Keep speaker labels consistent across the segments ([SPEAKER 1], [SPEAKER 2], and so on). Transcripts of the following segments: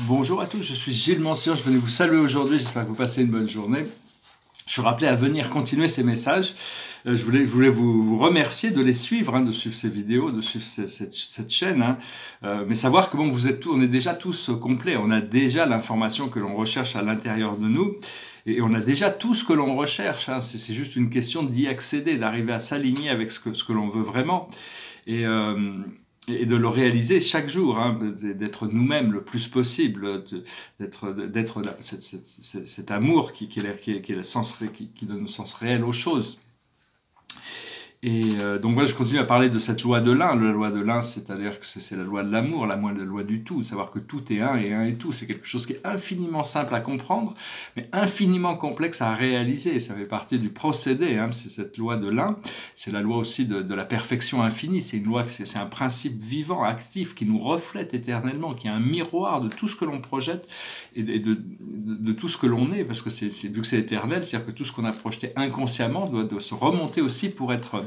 [SPEAKER 1] Bonjour à tous, je suis Gilles Mancian, je venais vous saluer aujourd'hui, j'espère que vous passez une bonne journée. Je suis rappelé à venir continuer ces messages. Je voulais vous remercier de les suivre, de suivre ces vidéos, de suivre cette chaîne. Mais savoir que bon, on est déjà tous complets, on a déjà l'information que l'on recherche à l'intérieur de nous. Et on a déjà tout ce que l'on recherche. C'est juste une question d'y accéder, d'arriver à s'aligner avec ce que l'on veut vraiment. Et de le réaliser chaque jour, d'être nous-mêmes le plus possible, d'être cet amour qui donne le sens réel aux choses. Et donc voilà, je continue à parler de cette loi de l'un. La loi de l'un, c'est-à-dire que c'est la loi de l'amour, la loi du tout, savoir que tout est un et un est tout. C'est quelque chose qui est infiniment simple à comprendre, mais infiniment complexe à réaliser. Ça fait partie du procédé, c'est cette loi de l'un. C'est la loi aussi de la perfection infinie. C'est une loi, c'est un principe vivant, actif, qui nous reflète éternellement, qui est un miroir de tout ce que l'on projette et de tout ce que l'on est, parce que vu que c'est éternel, c'est-à-dire que tout ce qu'on a projeté inconsciemment doit se remonter aussi pour être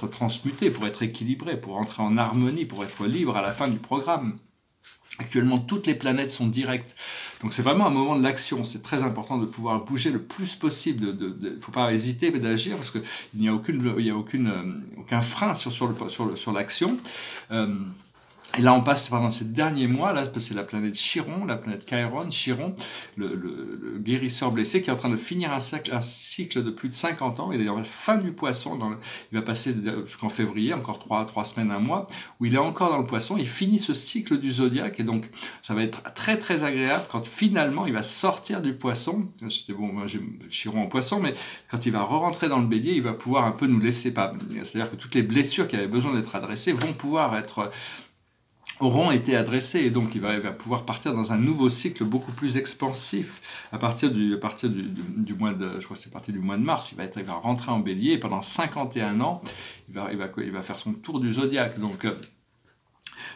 [SPEAKER 1] transmuté, pour être équilibré, pour entrer en harmonie, pour être libre à la fin du programme. Actuellement, toutes les planètes sont directes. Donc c'est vraiment un moment de l'action. C'est très important de pouvoir bouger le plus possible. Il ne faut pas hésiter d'agir parce qu'il n'y a aucun frein sur l'action. Et là, on passe pendant ces derniers mois, là, c'est la planète Chiron, la planète Chiron, le guérisseur blessé, qui est en train de finir un cycle de plus de 50 ans. Il est à la fin du poisson. Il va passer jusqu'en février, encore 3 semaines, un mois, où il est encore dans le poisson. Il finit ce cycle du zodiaque, et donc ça va être très très agréable quand finalement il va sortir du poisson. C'était bon, moi j'ai Chiron en poisson, mais quand il va re-rentrer dans le bélier, il va pouvoir un peu nous laisser pas. C'est-à-dire que toutes les blessures qui avaient besoin d'être adressées vont pouvoir auront été adressés, et donc il va pouvoir partir dans un nouveau cycle beaucoup plus expansif à partir du mois de, je crois que c'est parti du mois de mars. Il va rentrer en bélier, et pendant 51 ans il va faire son tour du zodiaque.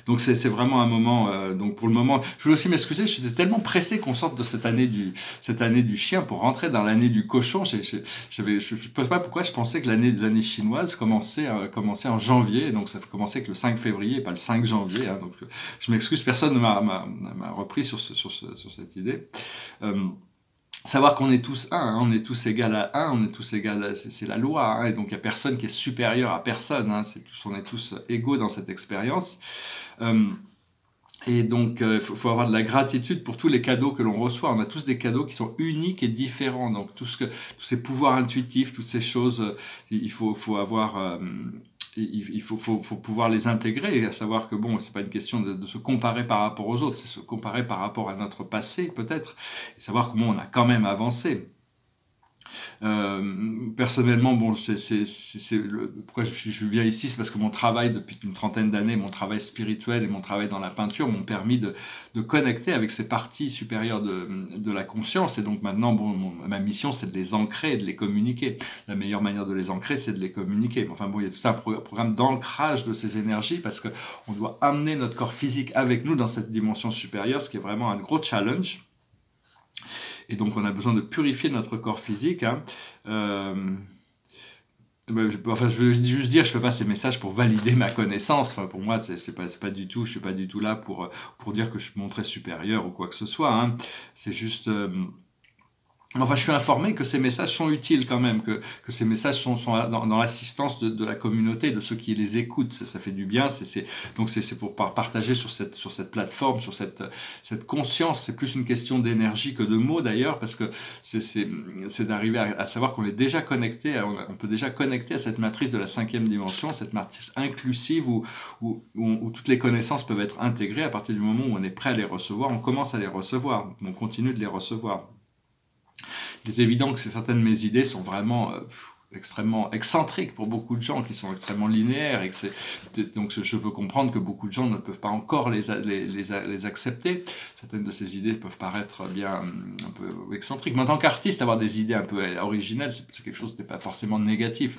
[SPEAKER 1] Donc c'est vraiment un moment. Donc pour le moment, je voulais aussi m'excuser. J'étais tellement pressé qu'on sorte de cette année du chien pour rentrer dans l'année du cochon. Je ne sais pas pourquoi je pensais que l'année chinoise commençait en janvier. Donc ça commençait que le 5 février, pas le 5 janvier. Donc je m'excuse. Personne ne m'a repris sur cette idée. Savoir qu'on est tous un, on est tous égal à un, on est tous égal, c'est la loi, et donc il n'y a personne qui est supérieur à personne, on est tous égaux dans cette expérience. Et donc, faut avoir de la gratitude pour tous les cadeaux que l'on reçoit. On a tous des cadeaux qui sont uniques et différents. Donc, tous ces pouvoirs intuitifs, toutes ces choses, il faut pouvoir les intégrer, et à savoir que bon, c'est pas une question de se comparer par rapport aux autres, c'est se comparer par rapport à notre passé peut-être, et savoir comment on a quand même avancé. Personnellement, bon, pourquoi je viens ici, c'est parce que mon travail depuis une trentaine d'années, mon travail spirituel et mon travail dans la peinture m'ont permis de connecter avec ces parties supérieures de la conscience. Et donc maintenant, bon, ma mission, c'est de les ancrer et de les communiquer. La meilleure manière de les ancrer, c'est de les communiquer. Enfin bon, il y a tout un programme d'ancrage de ces énergies, parce que on doit amener notre corps physique avec nous dans cette dimension supérieure, ce qui est vraiment un gros challenge. Et donc on a besoin de purifier notre corps physique. Je veux juste dire, je fais pas ces messages pour valider ma connaissance. Enfin, pour moi, c'est pas du tout. Je suis pas du tout là pour dire que je me montrais supérieur ou quoi que ce soit. C'est juste. Enfin, je suis informé que ces messages sont utiles quand même, que ces messages sont dans l'assistance de la communauté, de ceux qui les écoutent. Ça fait du bien. Donc c'est pour partager sur cette plateforme, sur cette conscience. C'est plus une question d'énergie que de mots d'ailleurs, parce que c'est d'arriver à savoir qu'on est déjà connecté, on peut déjà connecter à cette matrice de la 5e dimension, cette matrice inclusive où toutes les connaissances peuvent être intégrées. À partir du moment où on est prêt à les recevoir, on commence à les recevoir, on continue de les recevoir. Il est évident que certaines de mes idées sont vraiment extrêmement excentriques pour beaucoup de gens, qui sont extrêmement linéaires, et donc je peux comprendre que beaucoup de gens ne peuvent pas encore les accepter. Certaines de ces idées peuvent paraître bien un peu excentriques. Mais en tant qu'artiste, avoir des idées un peu originelles, c'est quelque chose qui n'est pas forcément négatif.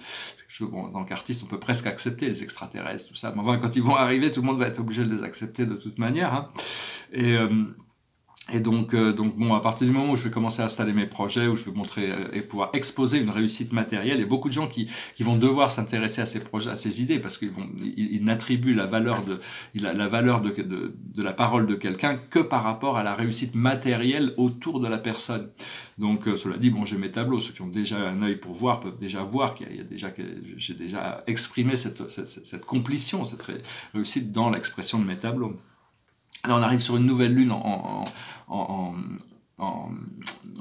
[SPEAKER 1] En tant qu'artiste, on peut presque accepter les extraterrestres, tout ça. Mais enfin, quand ils vont arriver, tout le monde va être obligé de les accepter de toute manière. Et donc bon, à partir du moment où je vais commencer à installer mes projets, où je vais montrer et pouvoir exposer une réussite matérielle, il y a beaucoup de gens qui vont devoir s'intéresser à ces projets, à ces idées, parce ils n'attribuent la valeur de la parole de quelqu'un que par rapport à la réussite matérielle autour de la personne. Donc cela dit, bon, j'ai mes tableaux, ceux qui ont déjà un œil pour voir peuvent déjà voir qu'il y a déjà que j'ai déjà exprimé cette complétion, cette réussite dans l'expression de mes tableaux. Là, on arrive sur une nouvelle lune en, en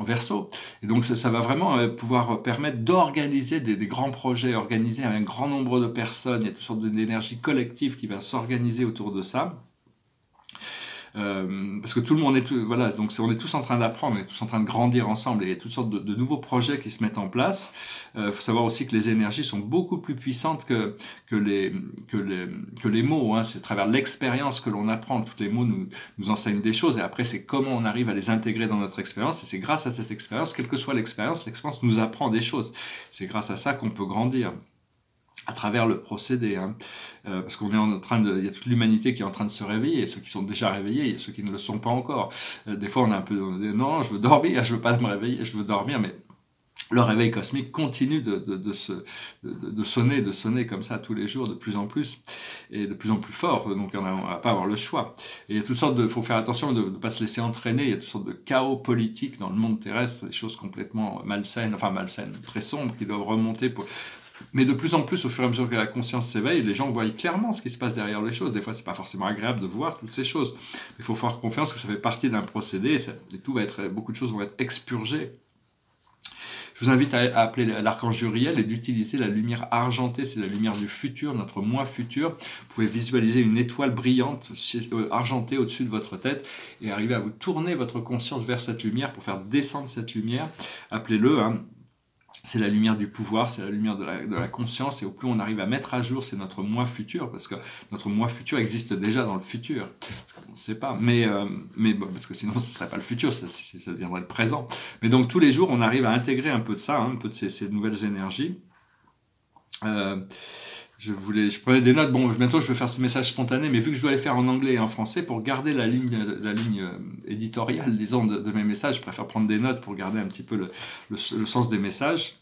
[SPEAKER 1] Verseau. Et donc, ça va vraiment pouvoir permettre d'organiser des grands projets, organiser un grand nombre de personnes. Il y a toutes sortes d'énergie collective qui va s'organiser autour de ça. Parce que tout le monde voilà, donc on est tous en train d'apprendre, on est tous en train de grandir ensemble, et il y a toutes sortes de nouveaux projets qui se mettent en place. Faut savoir aussi que les énergies sont beaucoup plus puissantes que les mots, hein. C'est à travers l'expérience que l'on apprend. Tous les mots nous enseignent des choses, et après c'est comment on arrive à les intégrer dans notre expérience, et c'est grâce à cette expérience, quelle que soit l'expérience nous apprend des choses. C'est grâce à ça qu'on peut grandir, à travers le procédé, hein. Parce qu'on est en train il y a toute l'humanité qui est en train de se réveiller, et ceux qui sont déjà réveillés, et ceux qui ne le sont pas encore. Des fois, on a un peu, non, je veux dormir, je veux pas me réveiller, je veux dormir, mais le réveil cosmique continue de sonner comme ça tous les jours, de plus en plus, et de plus en plus fort, donc on va pas avoir le choix. Et il y a toutes sortes faut faire attention de ne pas se laisser entraîner, il y a toutes sortes de chaos politiques dans le monde terrestre, des choses complètement malsaines, très sombres, qui doivent remonter Mais de plus en plus, au fur et à mesure que la conscience s'éveille, les gens voient clairement ce qui se passe derrière les choses. Des fois, c'est pas forcément agréable de voir toutes ces choses. Il faut faire confiance que ça fait partie d'un procédé, et beaucoup de choses vont être expurgées. Je vous invite à appeler l'archange Uriel et d'utiliser la lumière argentée, c'est la lumière du futur, notre moi futur. Vous pouvez visualiser une étoile brillante, argentée au-dessus de votre tête, et arriver à vous tourner votre conscience vers cette lumière pour faire descendre cette lumière. Appelez-le, hein. C'est la lumière du pouvoir, c'est la lumière de la conscience, et au plus on arrive à mettre à jour, c'est notre moi futur, parce que notre moi futur existe déjà dans le futur. On ne sait pas, mais parce que sinon ce ne serait pas le futur, ça deviendrait le présent. Mais donc tous les jours, on arrive à intégrer un peu de ça, hein, un peu de ces nouvelles énergies. Je prenais des notes. Bon, bientôt je vais faire ces messages spontanés, mais vu que je dois les faire en anglais et en français, pour garder la ligne éditoriale, disons, de mes messages, je préfère prendre des notes pour garder un petit peu le sens des messages.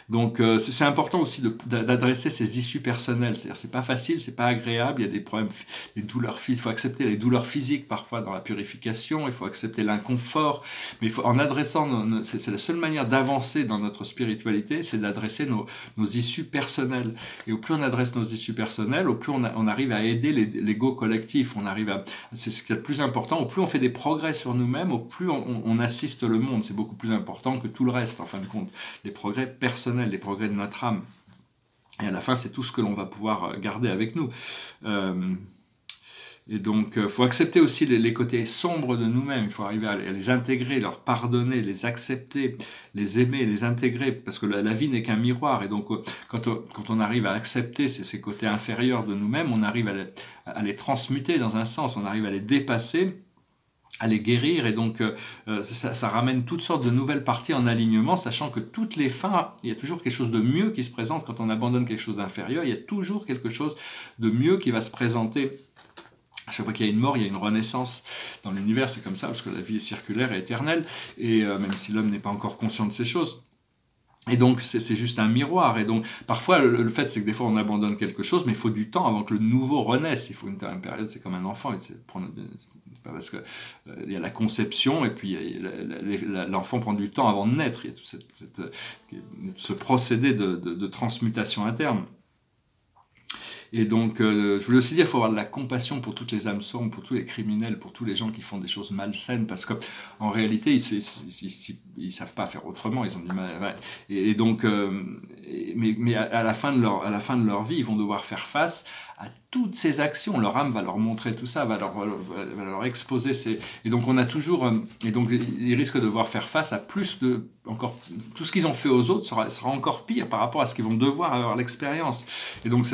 [SPEAKER 1] Donc c'est important aussi d'adresser ses issues personnelles, c'est-à-dire c'est pas facile, c'est pas agréable, il y a des problèmes, des douleurs physiques, il faut accepter les douleurs physiques parfois dans la purification, il faut accepter l'inconfort, mais en adressant, c'est la seule manière d'avancer dans notre spiritualité, c'est d'adresser nos issues personnelles. Et au plus on adresse nos issues personnelles, au plus on arrive à aider l'ego collectif, c'est ce qui est le plus important, au plus on fait des progrès sur nous-mêmes, au plus on assiste le monde, c'est beaucoup plus important que tout le reste en fin de compte, les progrès personnels, les progrès de notre âme. Et à la fin, c'est tout ce que l'on va pouvoir garder avec nous. Et donc, il faut accepter aussi les côtés sombres de nous-mêmes. Il faut arriver à les intégrer, leur pardonner, les accepter, les aimer, les intégrer, parce que la vie n'est qu'un miroir. Et donc, quand on arrive à accepter ces côtés inférieurs de nous-mêmes, on arrive à les transmuter dans un sens, on arrive à les dépasser, à les guérir, et donc ça ramène toutes sortes de nouvelles parties en alignement, sachant que toutes les fins, il y a toujours quelque chose de mieux qui se présente quand on abandonne quelque chose d'inférieur, il y a toujours quelque chose de mieux qui va se présenter. À chaque fois qu'il y a une mort, il y a une renaissance. Dans l'univers, c'est comme ça, parce que la vie est circulaire et éternelle, et même si l'homme n'est pas encore conscient de ces choses. Et donc, c'est juste un miroir. Et donc, parfois, le fait, c'est que des fois, on abandonne quelque chose, mais il faut du temps avant que le nouveau renaisse. Il faut une période, c'est comme un enfant. C'est pas parce que il y a la conception, et puis l'enfant prend du temps avant de naître. Il y a tout ce procédé de transmutation interne. Et donc, je voulais aussi dire, il faut avoir de la compassion pour toutes les âmes sombres, pour tous les criminels, pour tous les gens qui font des choses malsaines, parce qu'en réalité, ils savent pas faire autrement, ils ont du mal. Ouais. Et donc, mais à la fin de leur vie, ils vont devoir faire face à toutes ces actions. Leur âme va leur montrer tout ça, va leur exposer. Et donc, on a toujours, et donc, ils risquent de devoir faire face à encore, tout ce qu'ils ont fait aux autres sera encore pire par rapport à ce qu'ils vont devoir avoir l'expérience. Et donc,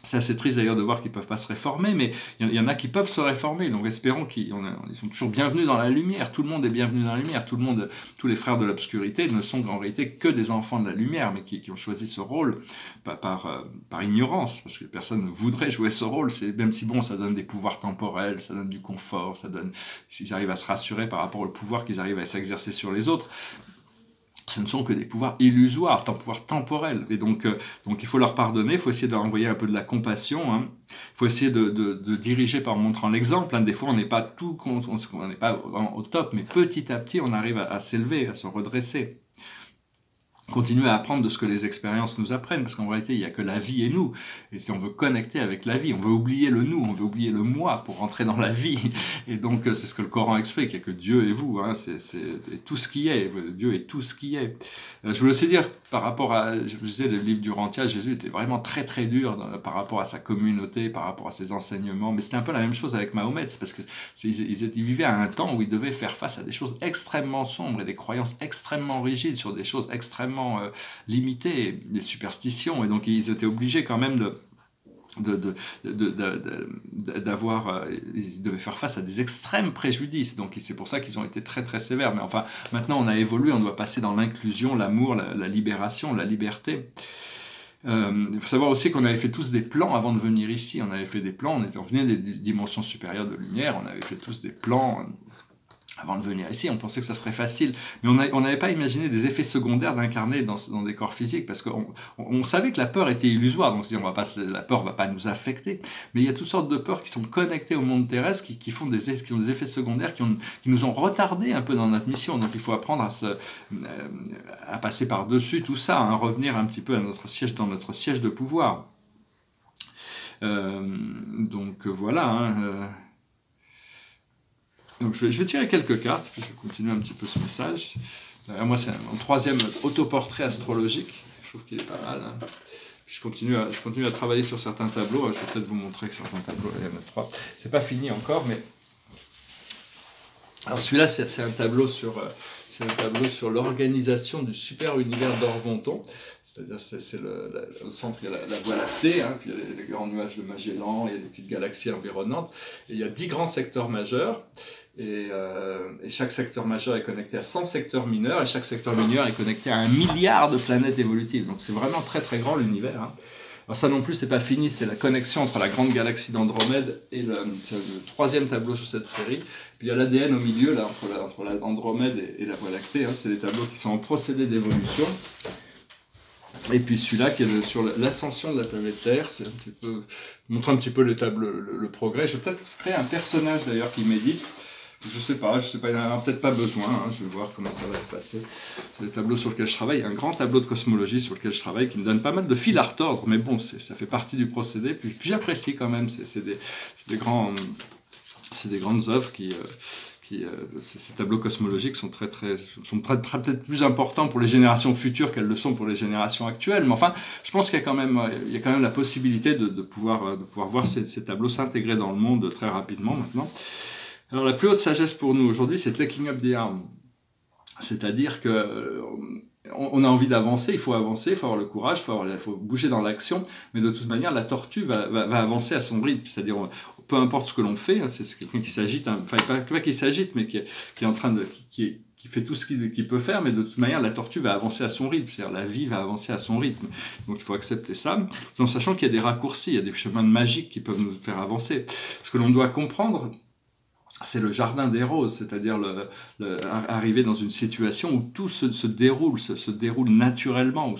[SPEAKER 1] C'est assez triste d'ailleurs de voir qu'ils ne peuvent pas se réformer, mais il y en a qui peuvent se réformer, donc espérons qu'ils sont toujours bienvenus dans la lumière, tout le monde est bienvenu dans la lumière, tous les frères de l'obscurité ne sont en réalité que des enfants de la lumière, mais qui ont choisi ce rôle par ignorance, parce que personne ne voudrait jouer ce rôle, même si bon, ça donne des pouvoirs temporels, ça donne du confort, s'ils arrivent à se rassurer par rapport au pouvoir qu'ils arrivent à s'exercer sur les autres, ce ne sont que des pouvoirs illusoires, pouvoirs temporels. Et donc il faut leur pardonner, il faut essayer de leur envoyer un peu de la compassion. Hein. Il faut essayer de diriger par montrant l'exemple. Hein. Des fois, on n'est pas on n'est pas au top, mais petit à petit, on arrive à s'élever, à se redresser. Continuer à apprendre de ce que les expériences nous apprennent, parce qu'en réalité, il n'y a que la vie et nous. Et si on veut connecter avec la vie, on veut oublier le nous, on veut oublier le moi pour rentrer dans la vie. Et donc, c'est ce que le Coran explique, il n'y a que Dieu et vous, hein, c'est tout ce qui est, Dieu est tout ce qui est. Je voulais aussi dire, par rapport à, je disais, le livre du Rentier, Jésus était vraiment très très dur par rapport à sa communauté, par rapport à ses enseignements, mais c'était un peu la même chose avec Mahomet, parce que ils vivaient à un temps où ils devaient faire face à des choses extrêmement sombres et des croyances extrêmement rigides sur des choses extrêmement limitées, des superstitions, et donc ils étaient obligés quand même ils devaient faire face à des extrêmes préjudices, donc c'est pour ça qu'ils ont été très très sévères. Mais enfin, maintenant on a évolué, on doit passer dans l'inclusion, l'amour, la libération, la liberté. Il faut savoir aussi qu'on avait fait tous des plans avant de venir ici, on avait fait des plans, on venait des dimensions supérieures de lumière, on avait fait tous des plans avant de venir ici, on pensait que ça serait facile, mais on n'avait pas imaginé des effets secondaires d'incarner dans des corps physiques, parce qu'on savait que la peur était illusoire, donc la peur ne va pas nous affecter, mais il y a toutes sortes de peurs qui sont connectées au monde terrestre, qui ont des effets secondaires, qui nous ont retardés un peu dans notre mission, donc il faut apprendre à passer par-dessus tout ça, hein, revenir un petit peu dans notre siège de pouvoir. Donc voilà, hein, donc je vais tirer quelques cartes, puis je vais continuer un petit peu ce message. Moi, c'est mon troisième autoportrait astrologique. Je trouve qu'il est pas mal. Hein. Puis je continue à travailler sur certains tableaux. Je vais peut-être vous montrer que certains tableaux, il y en a 3. C'est pas fini encore, mais... Alors celui-là, c'est un tableau sur l'organisation du super univers d'Orvonton. C'est-à-dire, au centre, il y a la Voie lactée, hein, puis il y a les grands nuages de Magellan, il y a des petites galaxies environnantes. Et il y a 10 grands secteurs majeurs. Et chaque secteur majeur est connecté à 100 secteurs mineurs, et chaque secteur mineur est connecté à 1 milliard de planètes évolutives. Donc c'est vraiment très très grand l'univers. Hein. Alors ça non plus, c'est pas fini, c'est la connexion entre la grande galaxie d'Andromède et c'est le troisième tableau sur cette série. Puis il y a l'ADN au milieu, là, entre l'Andromède et la Voie lactée. Hein. C'est des tableaux qui sont en procédé d'évolution. Et puis celui-là qui est sur l'ascension de la planète Terre, c'est montre un petit peu le progrès. Je vais peut-être créer un personnage d'ailleurs qui médite. Je sais pas, il n'y en a peut-être pas besoin, hein, je vais voir comment ça va se passer. C'est les tableaux sur lesquels je travaille, un grand tableau de cosmologie sur lequel je travaille qui me donne pas mal de fil à retordre, mais bon, ça fait partie du procédé, puis j'apprécie quand même, c'est des grandes œuvres ces tableaux cosmologiques sont peut-être plus importants pour les générations futures qu'elles le sont pour les générations actuelles, mais enfin, je pense qu'il y a quand même la possibilité de pouvoir voir ces tableaux s'intégrer dans le monde très rapidement maintenant. Alors la plus haute sagesse pour nous aujourd'hui, c'est taking up the arm. C'est-à-dire que on a envie d'avancer, il faut avancer, il faut avoir le courage, il faut bouger dans l'action, mais de toute manière, la tortue va avancer à son rythme. C'est-à-dire, peu importe ce que l'on fait, c'est quelqu'un qui s'agite, enfin pas qui s'agite, mais qui est en train qui fait tout ce qu'il peut faire, mais de toute manière, la tortue va avancer à son rythme, c'est-à-dire la vie va avancer à son rythme. Donc il faut accepter ça, en sachant qu'il y a des raccourcis, il y a des chemins magiques qui peuvent nous faire avancer. Ce que l'on doit comprendre, c'est le jardin des roses, c'est-à-dire arriver dans une situation où tout se déroule naturellement, où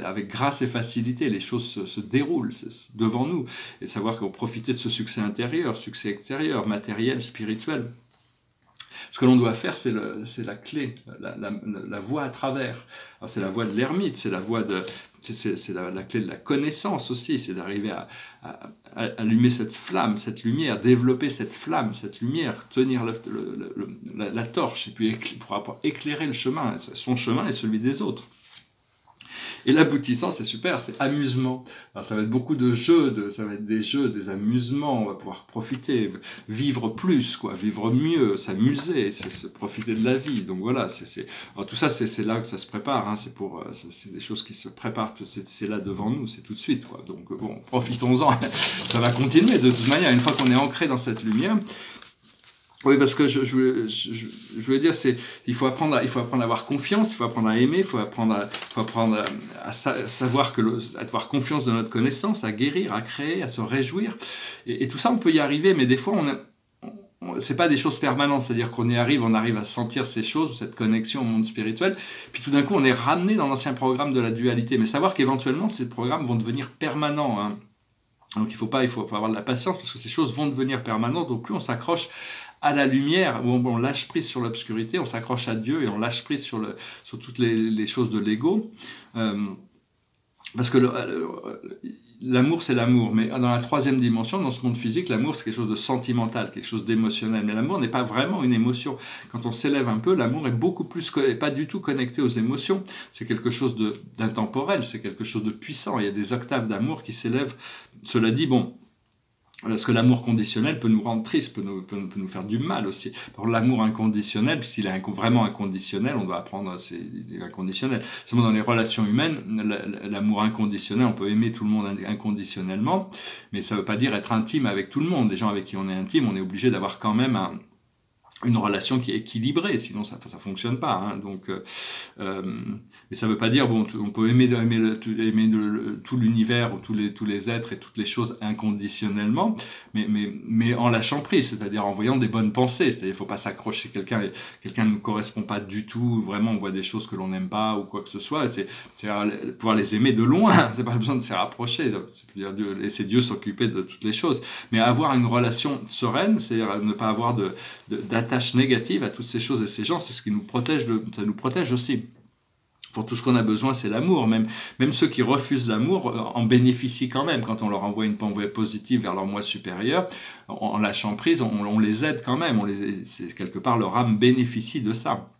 [SPEAKER 1] avec grâce et facilité, les choses se déroulent devant nous, et savoir qu'on profite de ce succès intérieur, succès extérieur, matériel, spirituel. Ce que l'on doit faire, c'est la clé, la voie à travers. C'est la voie de l'ermite, c'est la clé de la connaissance aussi, c'est d'arriver à allumer cette flamme, cette lumière, développer cette flamme, cette lumière, tenir la torche, et puis pour éclairer le chemin, son chemin et celui des autres. Et l'aboutissant, c'est super, c'est amusement. Alors ça va être beaucoup de jeux, ça va être des jeux, des amusements, on va pouvoir profiter, vivre plus, quoi, vivre mieux, s'amuser, profiter de la vie. Donc voilà, alors tout ça, c'est là que ça se prépare, hein, c'est des choses qui se préparent, c'est là devant nous, c'est tout de suite, quoi. Donc bon, profitons-en, ça va continuer de toute manière, une fois qu'on est ancré dans cette lumière. Oui, parce que je voulais dire, il faut apprendre à avoir confiance, il faut apprendre à aimer, il faut apprendre à savoir à avoir confiance de notre connaissance, à guérir, à créer, à se réjouir. Et tout ça, on peut y arriver, mais des fois, c'est pas des choses permanentes, c'est-à-dire qu'on on arrive à sentir ces choses, cette connexion au monde spirituel, puis tout d'un coup, on est ramené dans l'ancien programme de la dualité. Mais savoir qu'éventuellement, ces programmes vont devenir permanents, hein. Donc il faut avoir de la patience, parce que ces choses vont devenir permanentes, donc plus on s'accroche à la lumière, où on lâche prise sur l'obscurité, on s'accroche à Dieu et on lâche prise sur toutes les choses de l'ego. Parce que l'amour, c'est l'amour. Mais dans la troisième dimension, dans ce monde physique, l'amour, c'est quelque chose de sentimental, quelque chose d'émotionnel. Mais l'amour n'est pas vraiment une émotion. Quand on s'élève un peu, l'amour est beaucoup plus, pas du tout connecté aux émotions. C'est quelque chose d'intemporel, c'est quelque chose de puissant. Il y a des octaves d'amour qui s'élèvent. Cela dit, bon, parce que l'amour conditionnel peut nous rendre tristes, peut nous faire du mal aussi. Par l'amour inconditionnel, puisqu'il est vraiment inconditionnel, on doit apprendre, c'est inconditionnel. Seulement dans les relations humaines, l'amour inconditionnel, on peut aimer tout le monde inconditionnellement, mais ça ne veut pas dire être intime avec tout le monde. Les gens avec qui on est intime, on est obligé d'avoir quand même une relation qui est équilibrée, sinon ça fonctionne pas, hein. Donc, mais ça veut pas dire, bon, on peut aimer tout l'univers ou tous les êtres et toutes les choses inconditionnellement, mais en lâchant prise, c'est-à-dire en voyant des bonnes pensées, c'est-à-dire il faut pas s'accrocher, quelqu'un ne nous correspond pas du tout, vraiment on voit des choses que l'on n'aime pas ou quoi que ce soit, c'est pouvoir les aimer de loin, c'est pas besoin de se rapprocher, laisser Dieu s'occuper de toutes les choses, mais avoir une relation sereine, c'est-à-dire ne pas avoir d'attache négative à toutes ces choses et ces gens, c'est ce qui nous protège, ça nous protège aussi. Pour tout ce qu'on a besoin, c'est l'amour. Même ceux qui refusent l'amour en bénéficient quand même. Quand on leur envoie une envoie positive vers leur moi supérieur, en lâchant prise, on les aide quand même. Quelque part, leur âme bénéficie de ça.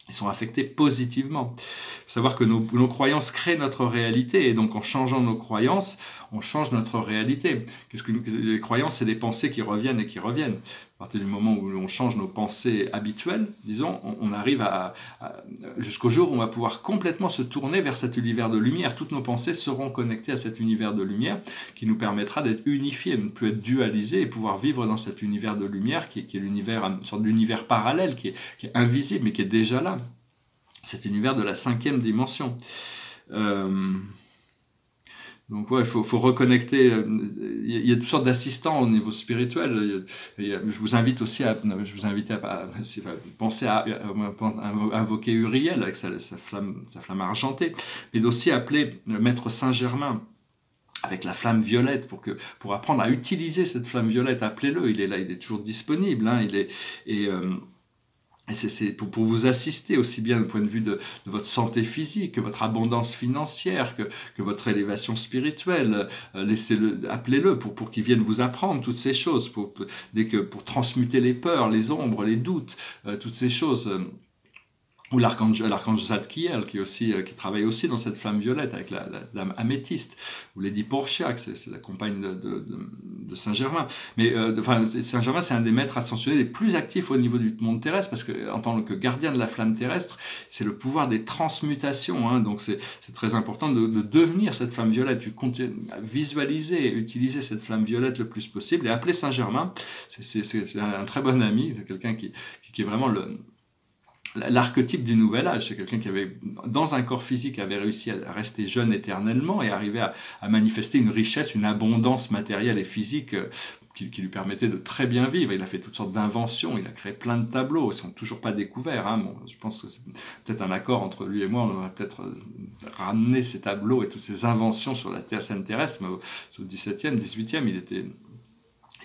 [SPEAKER 1] Ils sont affectés positivement. Il faut savoir que nos croyances créent notre réalité, et donc en changeant nos croyances, on change notre réalité. Les croyances, c'est des pensées qui reviennent et qui reviennent. À partir du moment où on change nos pensées habituelles, disons, on arrive jusqu'au jour où on va pouvoir complètement se tourner vers cet univers de lumière. Toutes nos pensées seront connectées à cet univers de lumière qui nous permettra d'être unifiés, de ne plus être dualisés et pouvoir vivre dans cet univers de lumière qui est l'univers, une sorte d'univers parallèle qui est invisible mais qui est déjà là. Cet univers de la 5e dimension. Donc ouais, il faut reconnecter. Il y a toutes sortes d'assistants au niveau spirituel. Je vous invite aussi à penser à invoquer Uriel avec sa flamme argentée, mais aussi appeler Maître Saint-Germain avec la flamme violette pour apprendre à utiliser cette flamme violette. Appelez-le, il est là, il est toujours disponible, hein, et c'est pour vous assister aussi bien du point de vue de votre santé physique, que votre abondance financière, que votre élévation spirituelle. Appelez-le pour qu'il vienne vous apprendre toutes ces choses, pour transmuter les peurs, les ombres, les doutes, toutes ces choses. Ou l'archange Zadkiel qui travaille aussi dans cette flamme violette avec la dame améthyste, ou Lady Portiac, c'est la compagne de Saint-Germain. Mais Saint-Germain, c'est un des maîtres ascensionnés les plus actifs au niveau du monde terrestre, parce que en tant que gardien de la flamme terrestre, c'est le pouvoir des transmutations, hein. Donc c'est très important de devenir cette flamme violette, visualiser, utiliser cette flamme violette le plus possible, et appeler Saint-Germain, c'est un très bon ami, c'est quelqu'un qui est vraiment l'archétype du nouvel âge. C'est quelqu'un qui avait, dans un corps physique, avait réussi à rester jeune éternellement et arriver à manifester une richesse, une abondance matérielle et physique qui lui permettait de très bien vivre. Il a fait toutes sortes d'inventions, il a créé plein de tableaux, ils ne sont toujours pas découverts, hein. Bon, je pense que c'est peut-être un accord entre lui et moi, on aurait peut-être ramené ces tableaux et toutes ces inventions sur la scène terrestre, mais au XVIIe, XVIIIe,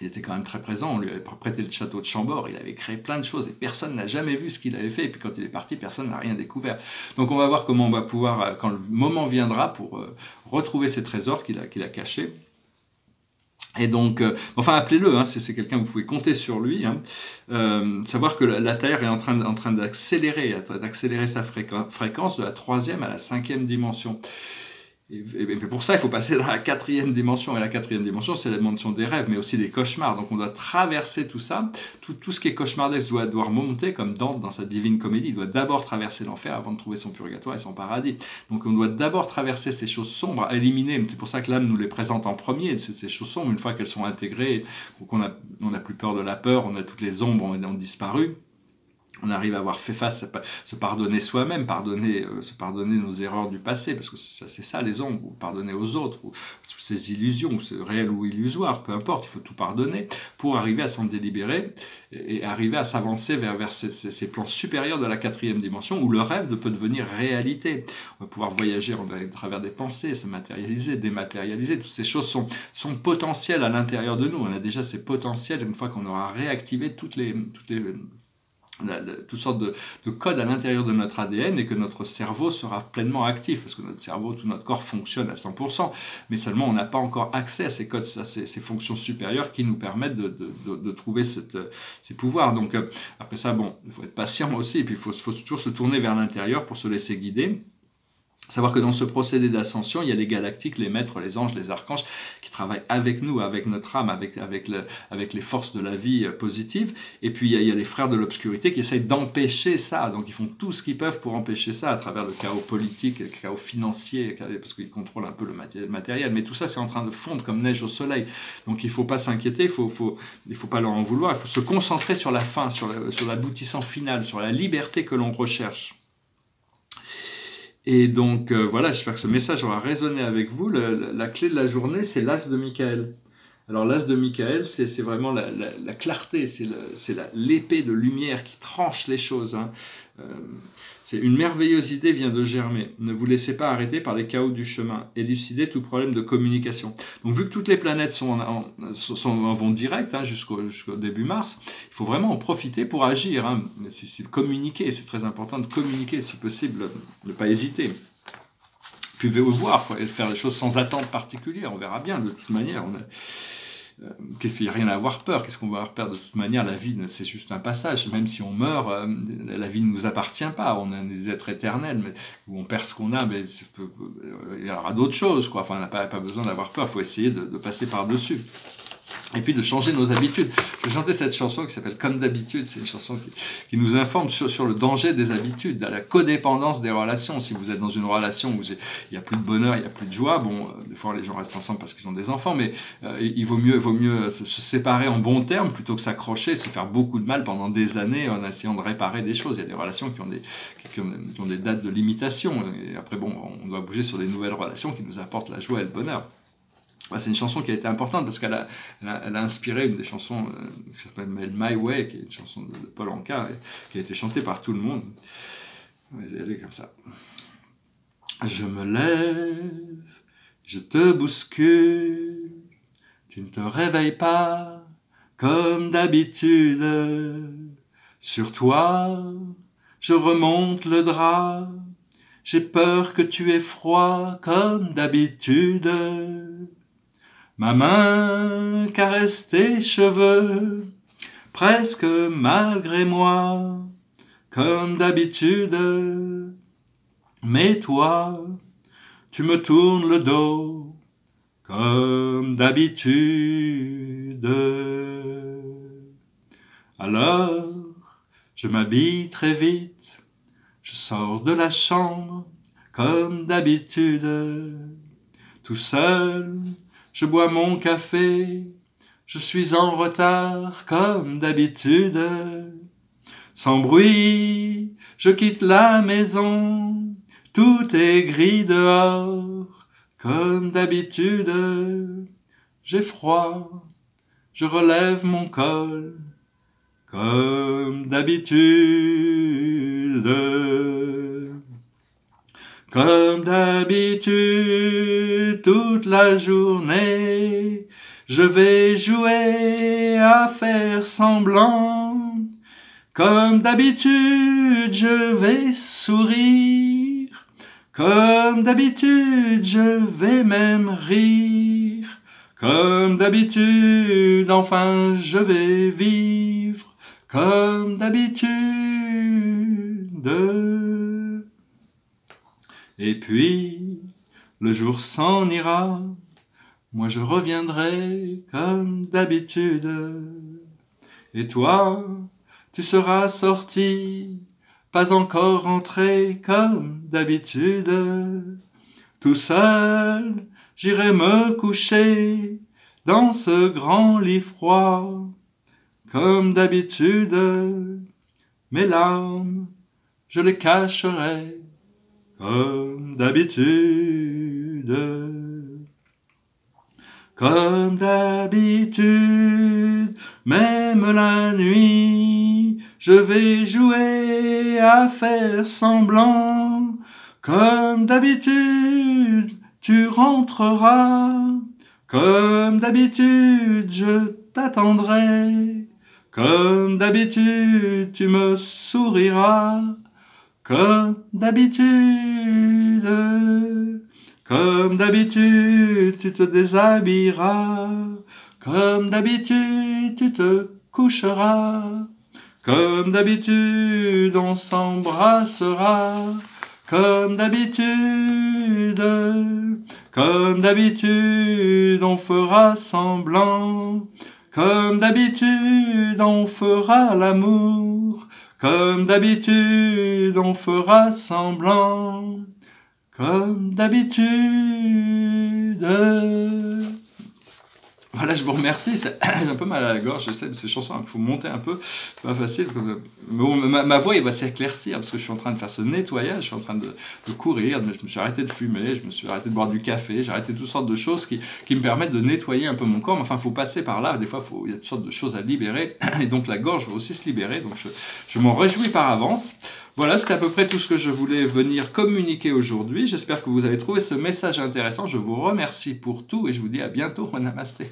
[SPEAKER 1] il était quand même très présent. On lui avait prêté le château de Chambord, il avait créé plein de choses et personne n'a jamais vu ce qu'il avait fait, et puis quand il est parti, personne n'a rien découvert. Donc on va voir comment on va pouvoir, quand le moment viendra, pour retrouver ces trésors qu'il a cachés, Et donc, enfin, appelez-le, hein, c'est quelqu'un, vous pouvez compter sur lui. Hein. Savoir que la Terre est en train d'accélérer sa fréquence de la 3e à la 5e dimension. Et pour ça, il faut passer dans la 4e dimension. Et la 4e dimension, c'est la dimension des rêves, mais aussi des cauchemars. Donc on doit traverser tout ça. Tout ce qui est cauchemardesque doit remonter, comme Dante dans sa Divine Comédie. Il doit d'abord traverser l'enfer avant de trouver son purgatoire et son paradis. Donc on doit d'abord traverser ces choses sombres, éliminer. C'est pour ça que l'âme nous les présente en premier, ces choses sombres. Une fois qu'elles sont intégrées, on n'a plus peur de la peur, on a toutes les ombres ont disparu. On arrive à avoir fait face, se pardonner soi-même, se pardonner nos erreurs du passé, parce que c'est ça les ombres, ou pardonner aux autres, ou ces illusions, c'est réel ou illusoire, peu importe, il faut tout pardonner pour arriver à s'en délibérer et arriver à s'avancer vers ces plans supérieurs de la 4e dimension où le rêve peut devenir réalité. On va pouvoir voyager à travers des pensées, se matérialiser, dématérialiser, toutes ces choses sont potentielles à l'intérieur de nous. On a déjà ces potentiels une fois qu'on aura réactivé toutes sortes de codes à l'intérieur de notre ADN et que notre cerveau sera pleinement actif, parce que notre cerveau, tout notre corps fonctionne à 100%, mais seulement on n'a pas encore accès à ces codes, à ces fonctions supérieures qui nous permettent de trouver ces pouvoirs. Donc après ça, bon, il faut être patient aussi, et puis il faut toujours se tourner vers l'intérieur pour se laisser guider. Savoir que dans ce procédé d'ascension, il y a les galactiques, les maîtres, les anges, les archanges qui travaillent avec nous, avec notre âme, avec les forces de la vie positive. Et puis il y a les frères de l'obscurité qui essayent d'empêcher ça. Donc ils font tout ce qu'ils peuvent pour empêcher ça à travers le chaos politique, le chaos financier, parce qu'ils contrôlent un peu le matériel. Mais tout ça, c'est en train de fondre comme neige au soleil. Donc il ne faut pas s'inquiéter, il faut pas leur en vouloir. Il faut se concentrer sur la fin, sur l'aboutissant final, sur la liberté que l'on recherche. Et donc voilà, j'espère que ce message aura résonné avec vous. La clé de la journée, c'est l'as de Michael. Alors l'as de Michael, c'est vraiment la clarté, c'est l'épée de lumière qui tranche les choses. Hein. C'est une merveilleuse idée vient de germer. Ne vous laissez pas arrêter par les chaos du chemin. Élucidez tout problème de communication. Donc vu que toutes les planètes vont direct jusqu'au début mars, il faut vraiment en profiter pour agir. Hein. C'est communiquer, c'est très important de communiquer, si possible, ne pas hésiter. Puis voir, il faut faire les choses sans attente particulière. On verra bien de toute manière. Il n'y a rien à avoir peur. Qu'est-ce qu'on va avoir peur? De toute manière, la vie, c'est juste un passage. Même si on meurt, la vie ne nous appartient pas. On est des êtres éternels, où on perd ce qu'on a, mais il y aura d'autres choses, quoi. Enfin, on n'a pas besoin d'avoir peur. Il faut essayer de passer par-dessus. Et puis de changer nos habitudes. Je chantais cette chanson qui s'appelle Comme d'habitude. C'est une chanson qui nous informe sur le danger des habitudes, de la codépendance des relations. Si vous êtes dans une relation où il n'y a plus de bonheur, il n'y a plus de joie, bon, des fois les gens restent ensemble parce qu'ils ont des enfants, mais il vaut mieux se séparer en bons termes plutôt que s'accrocher, se faire beaucoup de mal pendant des années en essayant de réparer des choses. Il y a des relations qui ont des dates de limitation. Et après, bon, on doit bouger sur des nouvelles relations qui nous apportent la joie et le bonheur. C'est une chanson qui a été importante parce qu'elle a inspiré une des chansons qui s'appelle My Way, qui est une chanson de Paul Anka, qui a été chantée par tout le monde. Elle est comme ça. Je me lève, je te bouscule, tu ne te réveilles pas comme d'habitude. Sur toi, je remonte le drap, j'ai peur que tu aies froid comme d'habitude. Ma main caresse tes cheveux, presque malgré moi, comme d'habitude. Mais toi, tu me tournes le dos, comme d'habitude. Alors, je m'habille très vite, je sors de la chambre, comme d'habitude. Tout seul, je bois mon café, je suis en retard comme d'habitude. Sans bruit, je quitte la maison, tout est gris dehors comme d'habitude. J'ai froid, je relève mon col comme d'habitude. Comme d'habitude, toute la journée, je vais jouer à faire semblant. Comme d'habitude, je vais sourire. Comme d'habitude, je vais même rire. Comme d'habitude, enfin je vais vivre comme d'habitude. Et puis, le jour s'en ira, moi je reviendrai comme d'habitude. Et toi, tu seras sorti, pas encore rentré comme d'habitude. Tout seul, j'irai me coucher dans ce grand lit froid, comme d'habitude. Mes larmes, je les cacherai, comme d'habitude. Comme d'habitude, même la nuit, je vais jouer à faire semblant. Comme d'habitude, tu rentreras. Comme d'habitude, je t'attendrai. Comme d'habitude, tu me souriras. Comme d'habitude. Comme d'habitude, tu te déshabilleras. Comme d'habitude, tu te coucheras. Comme d'habitude, on s'embrassera. Comme d'habitude. Comme d'habitude, on fera semblant. Comme d'habitude, on fera l'amour. Comme d'habitude, on fera semblant. Comme d'habitude. Voilà, je vous remercie. J'ai un peu mal à la gorge, je sais, ces chansons, il faut monter un peu, c'est pas facile. Mais bon, ma voix, elle va s'éclaircir parce que je suis en train de faire ce nettoyage, je suis en train de courir, je me suis arrêté de fumer, je me suis arrêté de boire du café, j'ai arrêté toutes sortes de choses qui me permettent de nettoyer un peu mon corps. Mais enfin, il faut passer par là, des fois, il y a toutes sortes de choses à libérer, et donc la gorge va aussi se libérer, donc je m'en réjouis par avance. Voilà, c'était à peu près tout ce que je voulais venir communiquer aujourd'hui. J'espère que vous avez trouvé ce message intéressant. Je vous remercie pour tout et je vous dis à bientôt. Namasté.